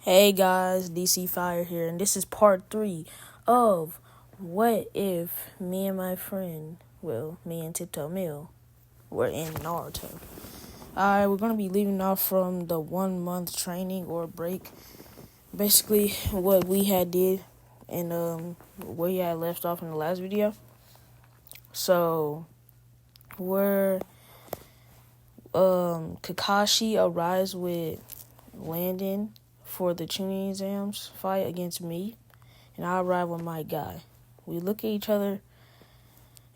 Hey guys, D.C Fire here, and this is part 3 of What If Me and My Friend, me and tiptoemeal, were in Naruto. Alright, we're going to be leaving off from the 1 month training or break. Basically, what we had did and where we had left off in the last video. So, where Kakashi arrives with Landon for the Chunin exams fight against me, and I arrive with my guy. We look at each other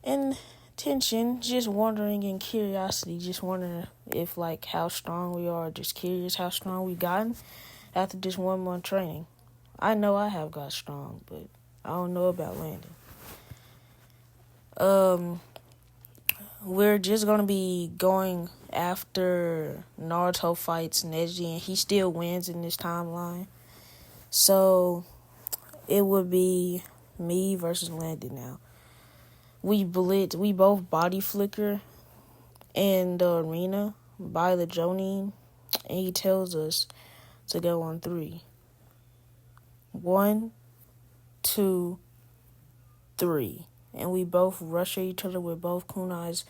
in tension, just wondering in curiosity, just wondering if how strong we are, just curious how strong we gotten after this 1 month training. I know I have got strong, but I don't know about Landon. We're just gonna be going after Naruto fights Neji, and he still wins in this timeline. So it would be me versus Landon now. We both body flicker in the arena by the Jonin, and he tells us to go on 3. 1, 2, 3. And we both rush at each other with both kunais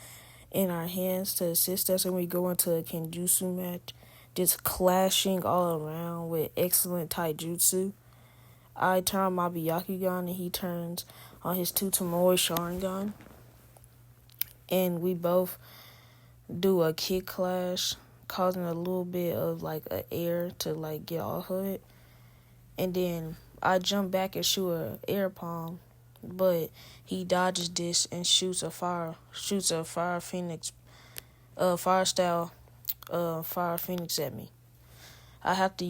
in our hands to assist us, and we go into a Kenjutsu match, just clashing all around with excellent taijutsu. I turn on my Byakugan and he turns on his Tomoe Sharingan. And we both do a kick clash, causing a little bit of an air to get off of it. And then I jump back and shoot a air palm, but he dodges this and shoots a fire phoenix, fire style, fire phoenix at me. I have to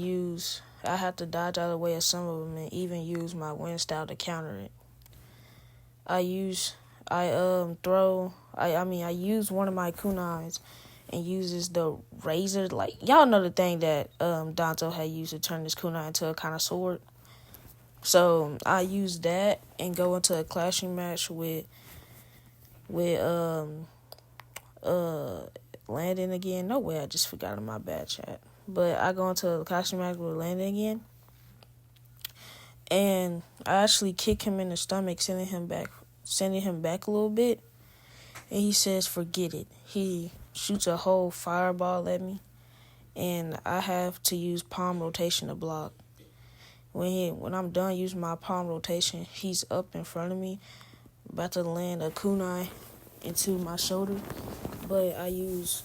dodge out of the way of some of them and even use my wind style to counter it. I use one of my kunais and uses the razor, y'all know the thing that Danto had used to turn this kunai into a kind of sword. So I use that and go into a clashing match with Landon again. No way, I just forgot in my bad chat. But I go into a clashing match with Landon again, and I actually kick him in the stomach, sending him back a little bit. And he says, "Forget it." He shoots a whole fireball at me, and I have to use palm rotation to block. When I'm done using my palm rotation, he's up in front of me, about to land a kunai into my shoulder, but I use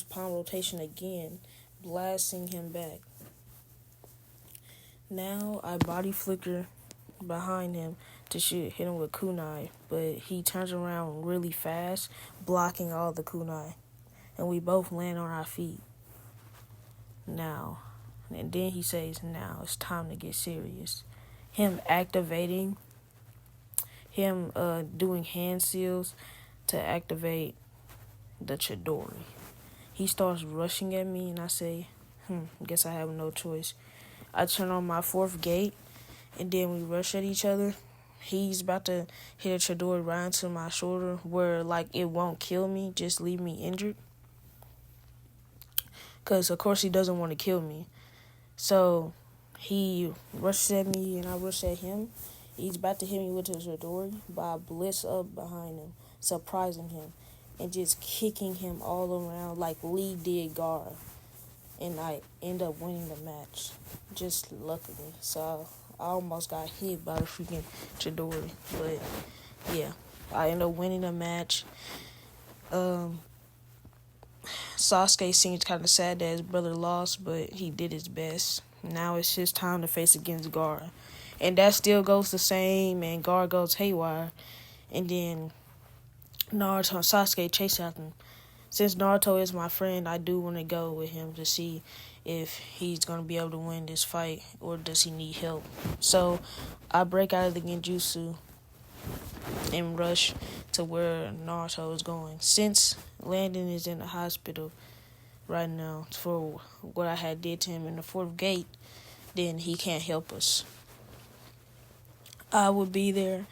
palm rotation again, blasting him back. Now I body flicker behind him to hit him with kunai, but he turns around really fast, blocking all the kunai, and we both land on our feet. Now, and then he says, "Now it's time to get serious." Him doing hand seals to activate the Chidori. He starts rushing at me, and I say, guess I have no choice. I turn on my 4th gate, and then we rush at each other. He's about to hit a Chidori right into my shoulder where, it won't kill me, just leave me injured. Because, of course, he doesn't want to kill me. So, he rushes at me, and I rush at him. He's about to hit me with his Chidori, but I blitz up behind him, surprising him, and just kicking him all around like Lee did Gar. And I end up winning the match, just luckily. So I almost got hit by the freaking Chidori, but yeah, I end up winning the match. Sasuke seems kind of sad that his brother lost, but he did his best. Now it's his time to face against Gar, and that still goes the same, and Gar goes haywire, and then Naruto and Sasuke chase after him. Since Naruto is my friend, I do want to go with him to see if he's going to be able to win this fight or does he need help. So I break out of the Genjutsu and rush to where Naruto is going. Since Landon is in the hospital right now for what I had did to him in the 4th gate, then he can't help us. I would be there,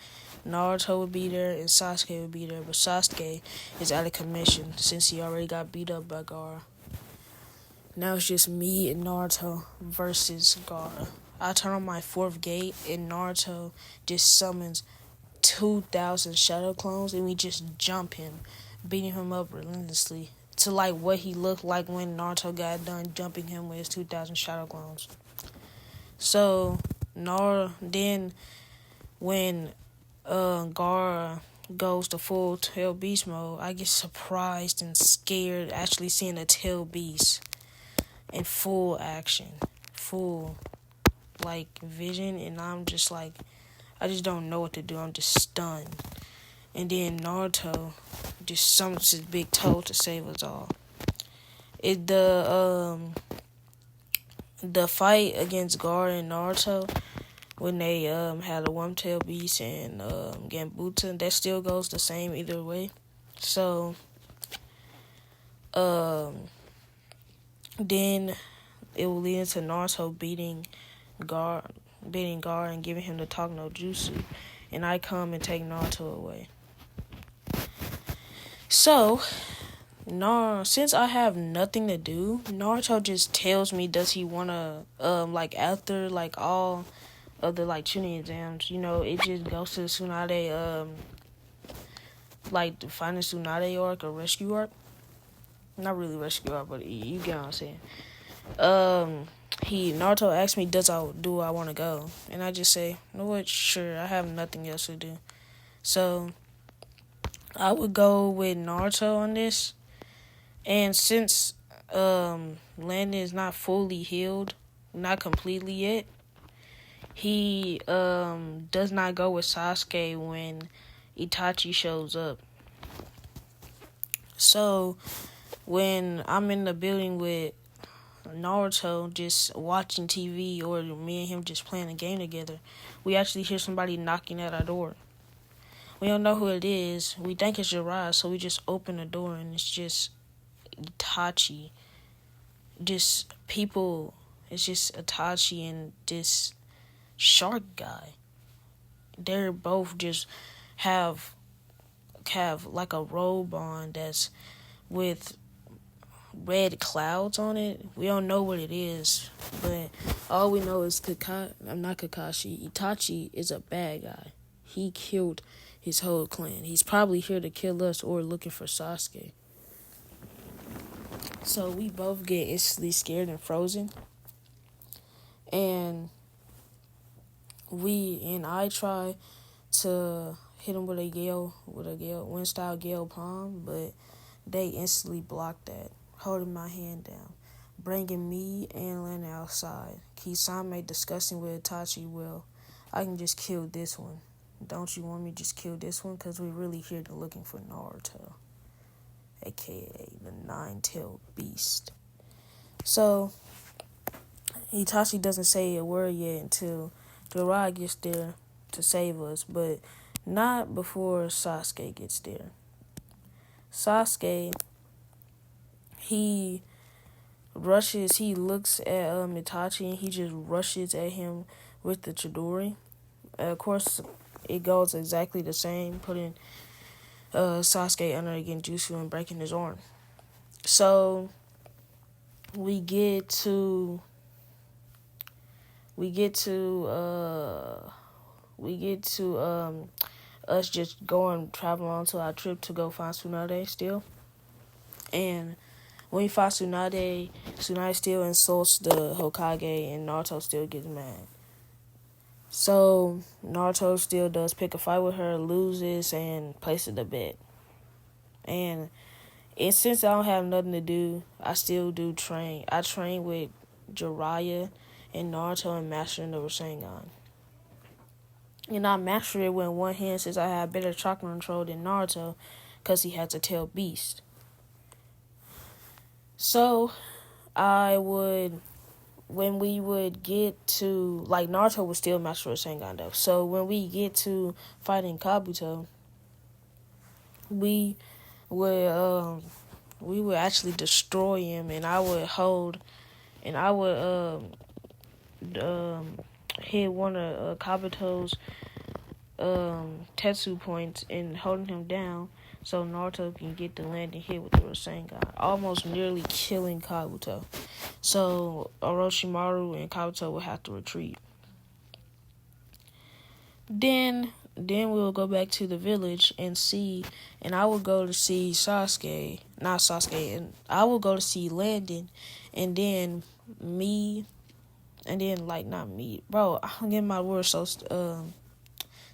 Naruto would be there, and Sasuke would be there, but Sasuke is out of commission since he already got beat up by Gaara. Now it's just me and Naruto versus Gaara. I turn on my fourth gate and Naruto just summons 2,000 shadow clones and we just jump him, beating him up relentlessly to like what he looked like when Naruto got done jumping him with his 2,000 shadow clones. So then when Gaara goes to full tail beast mode, I get surprised and scared actually seeing a tail beast in full action, full like vision, and I'm just like, I just don't know what to do. I'm just stunned. And then Naruto just summons his big toe to save us all. It the fight against Gaara and Naruto when they had a one tail beast and Genbutsu, that still goes the same either way. So then it will lead into Naruto beating Gaara and giving him the Talk no Jutsu, and I come and take Naruto away. So since I have nothing to do, Naruto just tells me does he wanna like after like all of the like tuning exams, it just goes to the Tsunade like the final Tsunade arc or rescue arc. Not really rescue arc, but you get what I'm saying. Naruto asked me do I wanna go? And I just say, you know what, sure, I have nothing else to do. So I would go with Naruto on this. And since Landon is not fully healed, not completely yet, he does not go with Sasuke when Itachi shows up. So when I'm in the building with Naruto just watching TV or me and him just playing a game together, we actually hear somebody knocking at our door. We don't know who it is. We think it's Jiraiya, so we just open the door and it's just Itachi. Just people, it's just Itachi and this shark guy. They're both just have like a robe on that's with red clouds on it. We don't know what it is, but all we know is Itachi is a bad guy. He killed his whole clan. He's probably here to kill us or looking for Sasuke. So we both get instantly scared and frozen. And I try to hit him with a wind style Gale Palm, but they instantly blocked that, holding my hand down, bringing me and Lena outside. Kisame discussing with Itachi, well, I can just kill this one. Don't you want me to just kill this one? Because we're really here to looking for Naruto, aka the nine-tailed beast. So Itachi doesn't say a word yet until Jiraiya gets there to save us, but not before Sasuke gets there. Sasuke, he looks at Itachi and he just rushes at him with the Chidori. Of course, it goes exactly the same, putting Sasuke under the Genjutsu and breaking his arm. So we get to us just traveling on to our trip to go find Tsunade still. And when we find Tsunade still insults the Hokage and Naruto still gets mad. So Naruto still does pick a fight with her, loses, and places the bet. And since I don't have nothing to do, I still do train. I train with Jiraiya and Naruto and mastering the Rasengan. And I master it with one hand since I have better chakra control than Naruto because he has a tail beast. So when we would get to, like, Naruto would still master Rasengan though. So when we get to fighting Kabuto, we would actually destroy him, and I would hit one of Kabuto's Tetsu points and holding him down so Naruto can get the landing hit with the Rasengan, almost nearly killing Kabuto. So Orochimaru and Kabuto will have to retreat. Then we'll go back to the village and I will go to see not Sasuke, and I will go to see Landon, and then me, and then like not me, bro. I'm getting my words so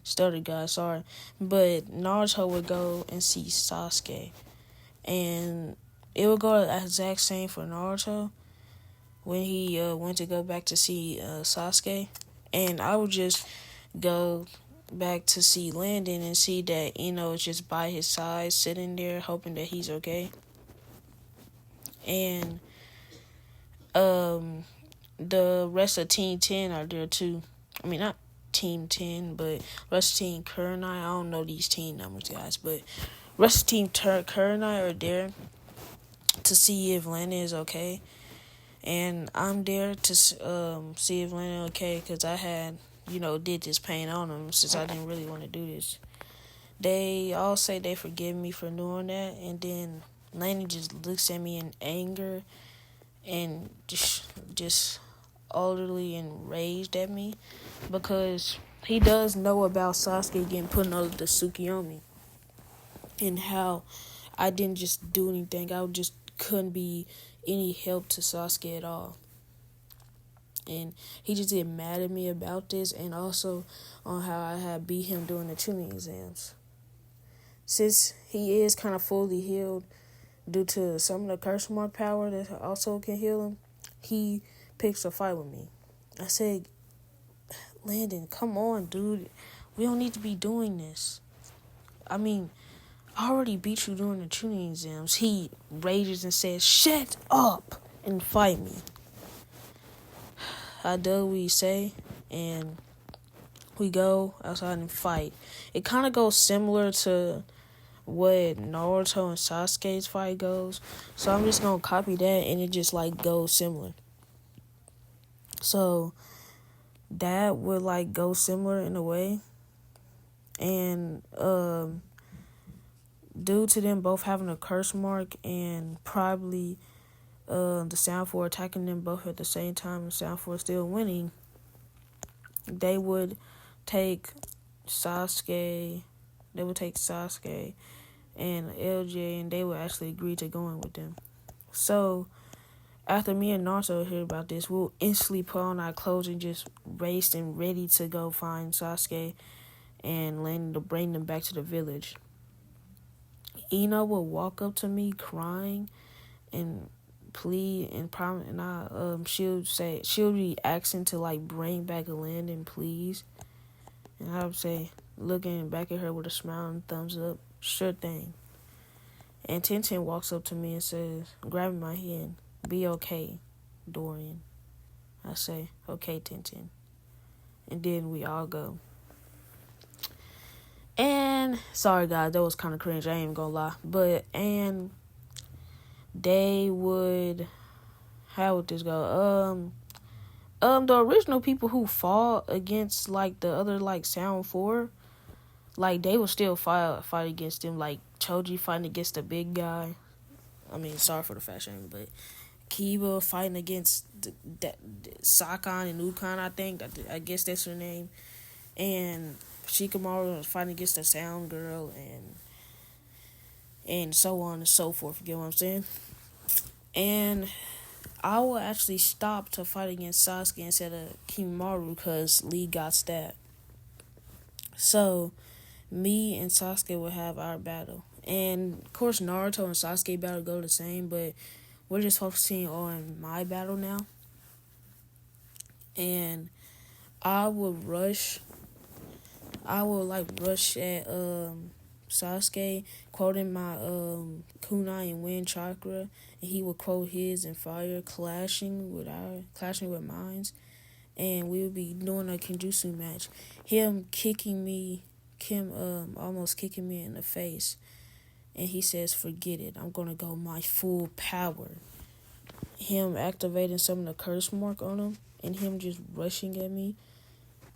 stuttered, guys. Sorry, but Naruto would go and see Sasuke, and it would go the exact same for Naruto when he went to go back to see Sasuke, and I would just go back to see Landon and see that Ino is just by his side, sitting there, hoping that he's okay. And the rest of Team 10 are there too. I mean, not Team 10, but rest of Team Kurenai. I don't know these team numbers, guys, but rest of Team Kurenai are there to see if Landon is okay. And I'm there to see if Landon okay, because I had, did this pain on him since I didn't really want to do this. They all say they forgive me for doing that, and then Landon just looks at me in anger and just utterly enraged at me because he does know about Sasuke getting put under the Tsukuyomi and how I didn't just do anything. I just couldn't be any help to Sasuke at all. And he just get mad at me about this, and also on how I had beat him during the tuning exams. Since he is kind of fully healed due to some of the curse mark power that also can heal him, he picks a fight with me. I said, Landon, come on, dude. We don't need to be doing this. I mean, I already beat you during the tuning exams. He rages and says, shut up and fight me. I do what he say, and we go outside and fight. It kind of goes similar to what Naruto and Sasuke's fight goes, so I'm just gonna copy that, and it just like goes similar. So that would like go similar in a way, and due to them both having a curse mark and probably the Sound Force attacking them both at the same time and Sound Force still winning, they would take Sasuke and LJ, and they would actually agree to going with them. So after me and Naruto hear about this, we'll instantly put on our clothes and just race and ready to go find Sasuke and Landon to bring them back to the village. Ino will walk up to me crying and plead and promise, and she'll be asking to like bring back Landon, please. And I would say, looking back at her with a smile and thumbs up, sure thing. And Tenten walks up to me and says, grabbing my hand, be okay, Dorian. I say, okay, Tenten. And then we all go. And sorry guys, that was kind of cringe, I ain't even gonna lie. And they would, how would this go? The original people who fought against like the other like Sound 4, like they would still fight against them, like Choji fighting against the big guy. I mean, sorry for the fashion, but Kiba fighting against Sakan and Ukon, I guess that's her name. And Shikamaru was fighting against the Sound Girl and so on and so forth, you get what I'm saying? And I will actually stop to fight against Sasuke instead of Kimaru because Lee got stabbed. So, me and Sasuke will have our battle. And, of course, Naruto and Sasuke battle go the same, but we're just focusing on my battle now. And I will rush at Sasuke, quoting my kunai and wind chakra, and he would quote his and fire, clashing with minds, and we would be doing a Kenjutsu match. Him almost kicking me in the face, and he says, "Forget it, I'm gonna go my full power." Him activating some of the curse mark on him, and him just rushing at me,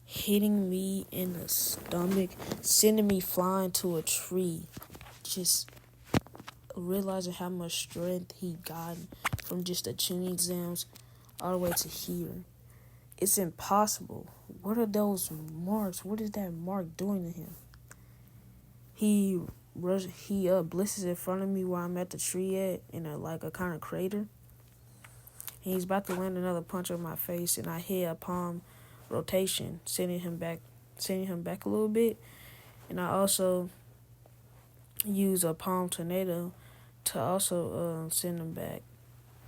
hitting me in the stomach, sending me flying to a tree, just realizing how much strength he got from just the tuning exams all the way to here. It's impossible. What are those marks? What is that mark doing to him? He blisters in front of me where I'm at the tree at in a kind of crater. And he's about to land another punch on my face, and I hit a palm rotation, sending him back a little bit. And I also use a palm tornado to also send him back.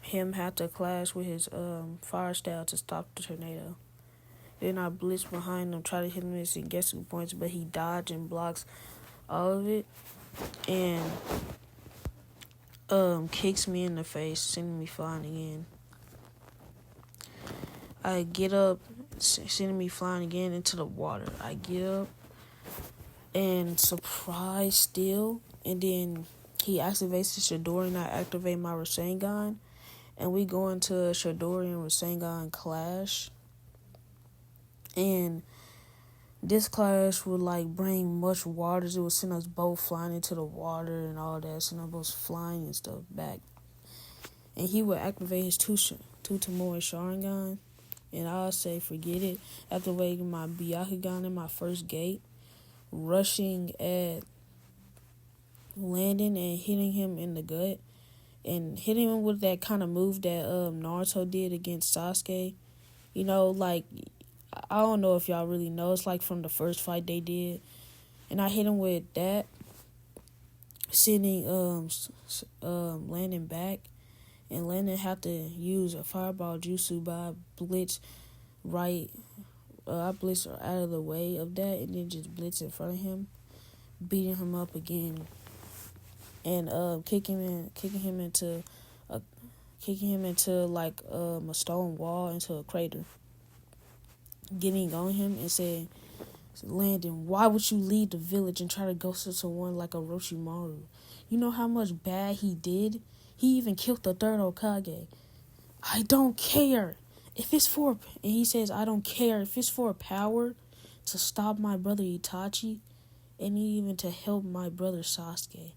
Him have to clash with his fire style to stop the tornado. Then I blitz behind him, try to hit him with some guessing points, but he dodges and blocks all of it, and kicks me in the face, sending me flying again. I get up, sending me flying again into the water. I get up and surprise still, and then he activates the Shadori and I activate my Rasengan, and we go into a Shadori and Rasengan clash. And this clash would bring much waters. It would send us both flying into the water and all that, send us both flying and stuff back. And he would activate his Tutamori Sharingan, and I'll say forget it. Activating my Byakugan in my first gate, rushing at landing and hitting him in the gut, and hitting him with that kind of move that Naruto did against Sasuke. I don't know if y'all really know. It's from the first fight they did, and I hit him with that, sending Landon back, and Landon had to use a fireball jutsu, but I blitz right. I blitz out of the way of that, and then just blitz in front of him, beating him up again, and kicking him into a stone wall, into a crater. Getting on him and saying, Landon, why would you leave the village and try to go to someone like Orochimaru? You know how much bad he did? He even killed the third Hokage. I don't care. If it's for, and he says, I don't care if it's for power to stop my brother Itachi and even to help my brother Sasuke,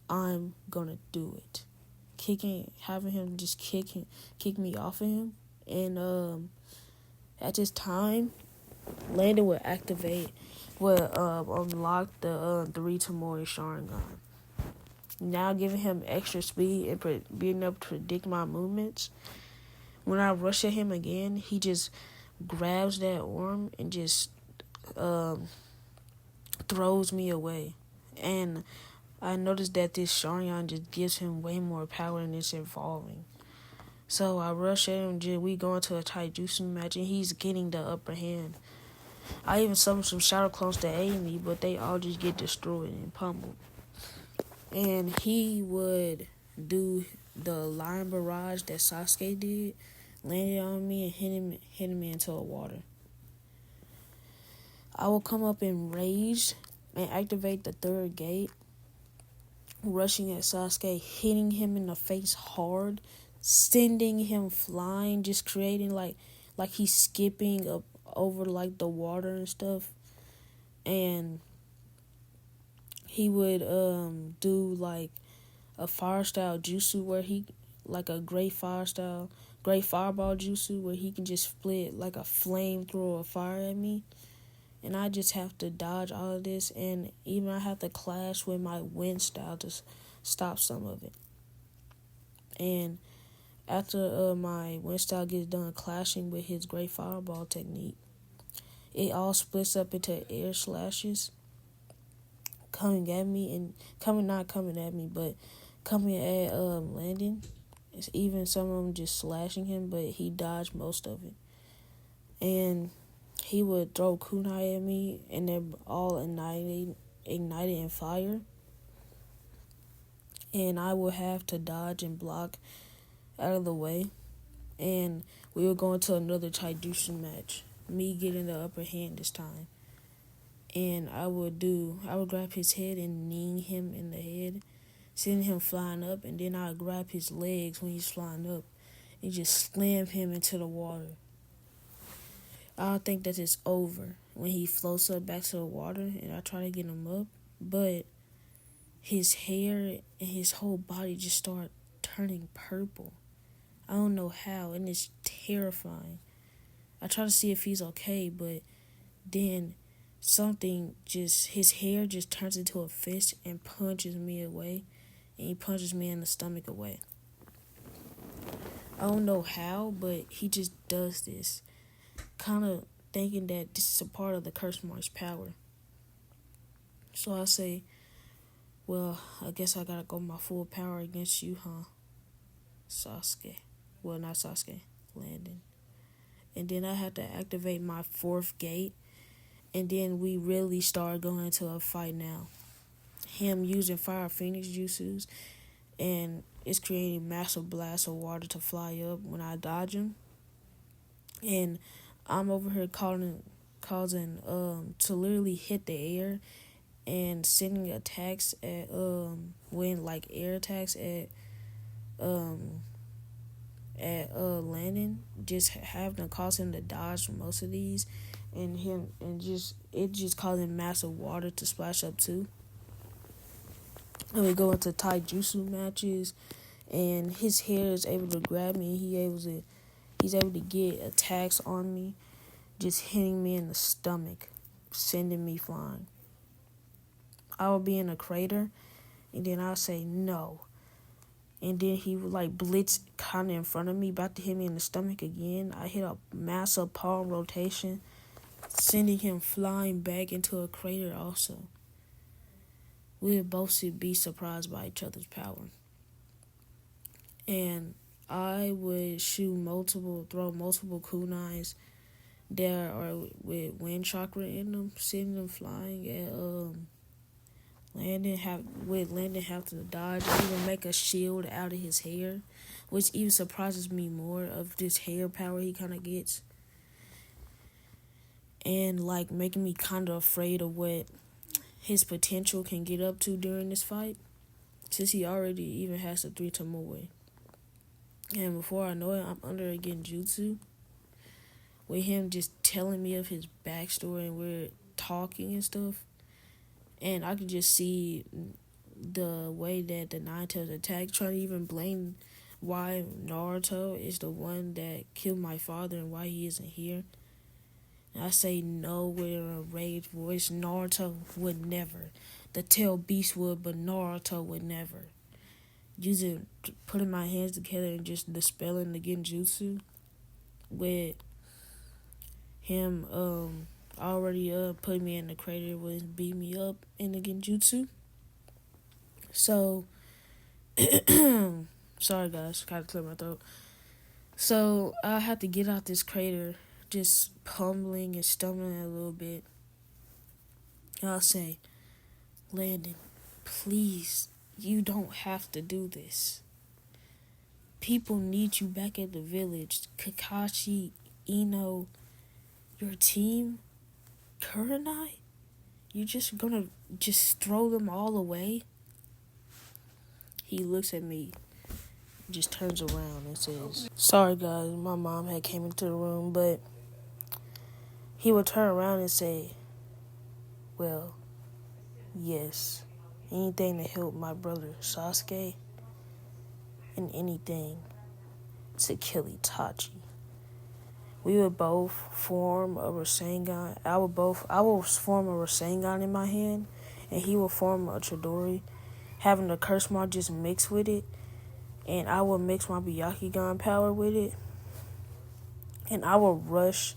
I'm gonna do it. Having him just kick me off of him, and at this time, Landon would unlock the 3 Tamori Sharingan. Now giving him extra speed and being able to predict my movements. When I rush at him again, he just grabs that arm and just throws me away. And I noticed that this Sharingan just gives him way more power and it's evolving. So I rush at him, we go into a taijutsu match, and he's getting the upper hand. I even summoned some shadow clones to aid me, but they all just get destroyed and pummeled. And he would do the Lion Barrage that Sasuke did, landed on me and hit me into the water. I will come up in rage and activate the third gate, rushing at Sasuke, hitting him in the face hard, sending him flying, just creating like he's skipping up over the water and stuff. And he would do a fire style jutsu where he a great fireball jutsu where he can just split like a flamethrower of fire at me, and I just have to dodge all of this, and even I have to clash with my wind style to stop some of it. And after my wind style gets done clashing with his great fireball technique, it all splits up into air slashes coming at me, not coming at me, but coming at Landon. It's even some of them just slashing him, but he dodged most of it. And he would throw kunai at me, and they're all ignited in fire. And I would have to dodge and block out of the way. And we were going to another taijutsu match, me getting the upper hand this time. And I would grab his head and knee him in the head, sending him flying up, and then I would grab his legs when he's flying up and just slam him into the water. I think that it's over when he floats up back to the water and I try to get him up, but his hair and his whole body just start turning purple. I don't know how, and it's terrifying. I try to see if he's okay, but then something just, his hair just turns into a fist and punches me away, and he punches me in the stomach away. I don't know how, but he just does this, kind of thinking that this is a part of the curse mark's power. So I say, well, I guess I gotta go my full power against you, huh? Sasuke. Well, not Sasuke, Landon. And then I had to activate my fourth gate, and then we really start going into a fight now. Him using Fire Phoenix jutsus, and it's creating massive blasts of water to fly up when I dodge him. And I'm over here causing to literally hit the air and sending attacks at when like air attacks um at Landon, just having to cause him to dodge most of these, and just causing massive water to splash up too. And we go into taijutsu matches, and his hair is able to grab me. He's able to get attacks on me, just hitting me in the stomach, sending me flying. I will be in a crater, and then I'll say no. And then he would like blitz kind of in front of me, about to hit me in the stomach again. I hit a massive palm rotation, sending him flying back into a crater also. We would both be surprised by each other's power. And I would throw multiple kunais that are with wind chakra in them, sending them flying at Landon have to dodge, even make a shield out of his hair, which even surprises me more of this hair power he kind of gets, and like making me kind of afraid of what his potential can get up to during this fight, since he already even has the 3 Tomoe. And before I know it, I'm under a genjutsu with him just telling me of his backstory, and we're talking and stuff. And I could just see the way that the Nine Tails attack, trying to even blame why Naruto is the one that killed my father and why he isn't here. And I say no with a rage voice. Naruto would never. The Tail Beast would, but Naruto would never. Putting my hands together and just dispelling the genjutsu with him already putting me in the crater would beat me up in the genjutsu. So sorry guys, gotta clear my throat. So I had to get out this crater, just pummeling and stumbling a little bit. I'll say, Landon, please, you don't have to do this. People need you back at the village. Kakashi, Ino, your team, Kurenai, you're just gonna just throw them all away? He looks at me, just turns around and says, sorry guys, my mom had came into the room, but he would turn around and say, well, yes, anything to help my brother Sasuke, and anything to kill Itachi. We would both form a Rasengan. I will form a Rasengan in my hand, and he will form a Chidori, having the curse mark just mix with it, and I will mix my Byakugan power with it, and I will rush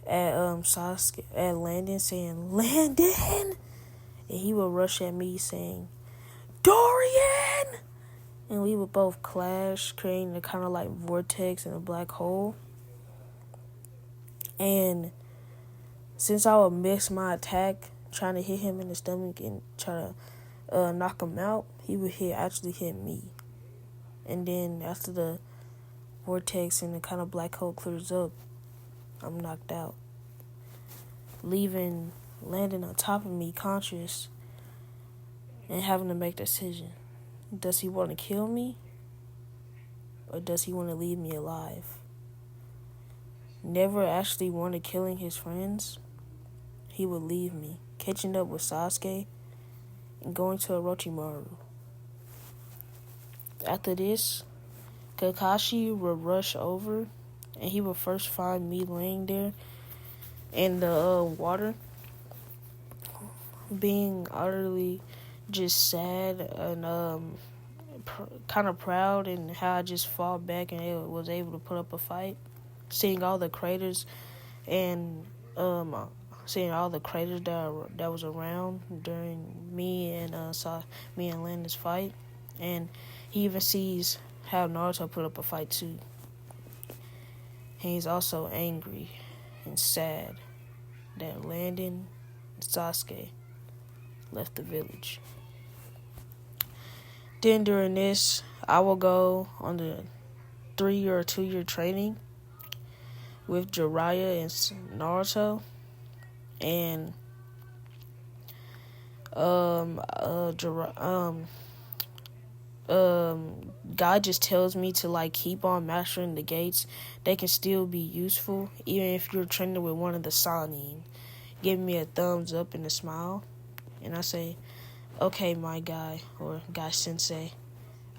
at Sasuke, at Landon, saying, Landon! And he will rush at me saying, Dorian! And we would both clash, creating a kind of like vortex and a black hole. And since I would miss my attack, trying to hit him in the stomach and try to knock him out, he would actually hit me. And then after the vortex and the kind of black hole clears up, I'm knocked out, leaving Landon on top of me, conscious, and having to make a decision. Does he want to kill me, or does he want to leave me alive? Never actually wanted killing his friends, he would leave me. Catching up with Sasuke, and going to Orochimaru. After this, Kakashi would rush over, and he would first find me laying there in the water, being utterly just sad and kind of proud, and how I just fought back and was able to put up a fight. Seeing all the craters and seeing all the craters that was around during me and Landon's fight, and he even sees how Naruto put up a fight too. And he's also angry and sad that Landon and Sasuke left the village. Then during this, I will go on the 3 or 2 year training with Jiraiya and Naruto, and God just tells me to like keep on mastering the gates. They can still be useful even if you're training with one of the Sannin. Give me a thumbs up and a smile, and I say, "Okay, my guy," or "Guy Sensei,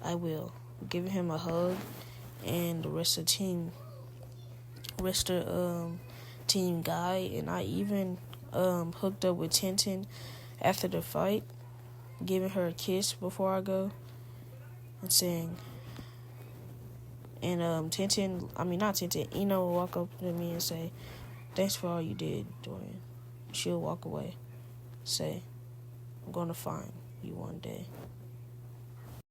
I will." Give him a hug, and the rest of team Guy, and I even hooked up with Tintin after the fight, giving her a kiss before I go, and saying, and not Tintin, Ino will walk up to me and say, "Thanks for all you did, Dorian." She'll walk away, say, "I'm gonna find you one day."